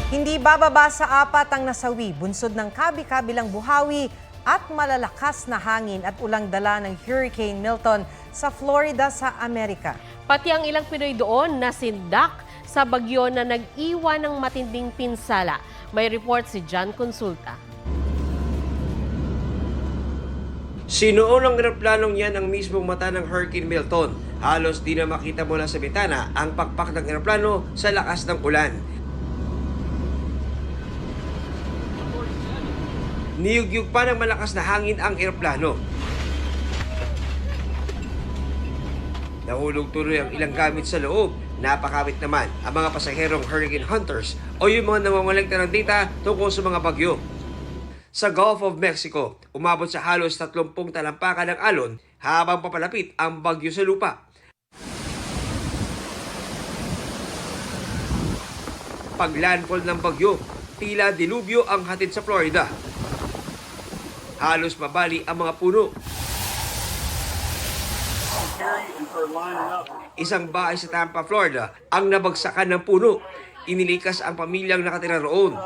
Hindi bababa sa 4 ang nasawi, bunsod ng kabi-kabilang buhawi at malalakas na hangin at ulang dala ng Hurricane Milton sa Florida sa Amerika. Pati ang ilang Pinoy doon nasindak sa bagyo na nag-iwan ng matinding pinsala. May report si John Consulta. Sinuon ng eroplanong yan ang mismong mata ng Hurricane Milton. Halos di na makita mula sa bitana ang pakpak ng eroplano sa lakas ng ulan. Niyugyug pa ng malakas na hangin ang eroplano. Nahulog tuloy ang ilang gamit sa loob. Napakawit naman ang mga pasaherong hurricane hunters o yung mga namamaligta ng data tungkol sa mga bagyo. Sa Gulf of Mexico, umabot sa halos 30 talampakan ng alon habang papalapit ang bagyo sa lupa. Paglandfall ng bagyo, tila dilubyo ang hatid sa Florida. Halos mabali ang mga puno. Isang bahay sa Tampa, Florida ang nabagsakan ng puno. Inilikas ang pamilyang nakatira roon.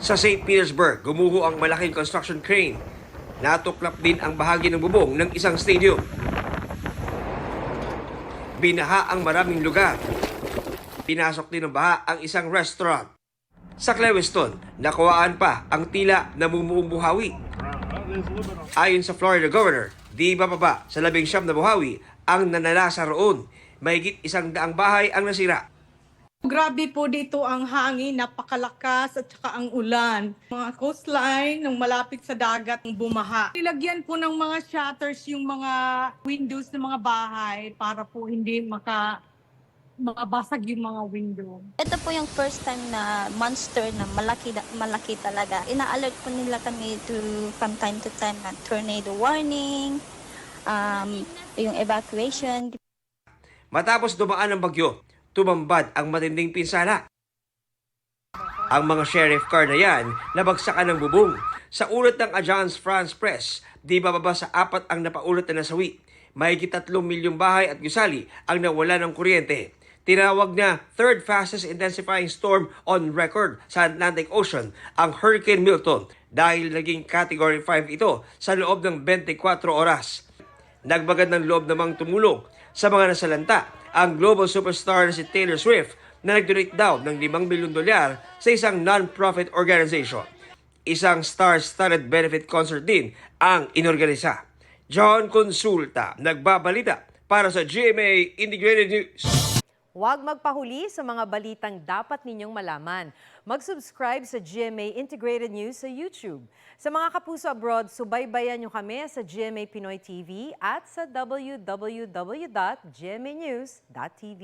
Sa St. Petersburg, gumuho ang malaking construction crane. Natuklap din ang bahagi ng bubong ng isang stadium. Binaha ang maraming lugar. Pinasok din ng baha ang isang restaurant. Sa Clewiston, nakuhaan pa ang tila namumuong buhawi. Ayon sa Florida Governor, di bababa sa 19 na buhawi ang nanalasa roon. Mahigit 100 bahay ang nasira. Grabe po dito ang hangin, napakalakas at saka ang ulan. Mga coastline ng malapit sa dagat ng bumaha. Nilagyan po ng mga shutters yung mga windows ng mga bahay para po hindi makabasag yung mga window. Ito po yung first time na monster na malaki talaga. Ina-alert po nila kami from time to time na tornado warning, yung evacuation. Matapos dumaan ang bagyo, tumambad ang matinding pinsala. Ang mga sheriff car na yan, nabagsakan ng bubong. Sa ulat ng Agence France Presse, di bababa sa 4 ang napaulat na nasawi. Mahigit 3 milyong bahay at gusali ang nawala ng kuryente. Tinawag na third fastest intensifying storm on record sa Atlantic Ocean ang Hurricane Milton dahil naging Category 5 ito sa loob ng 24 oras. Nagbagad ng loob namang tumulong sa mga nasalanta ang global superstar na si Taylor Swift na nag-donate daw ng $5 milyon sa isang non-profit organization. Isang star-studded benefit concert din ang inorganisa. John Consulta, nagbabalita para sa GMA Integrated News. Huwag magpahuli sa mga balitang dapat ninyong malaman. Mag-subscribe sa GMA Integrated News sa YouTube. Sa mga kapuso abroad, subaybayan nyo kami sa GMA Pinoy TV at sa www.gmanews.tv.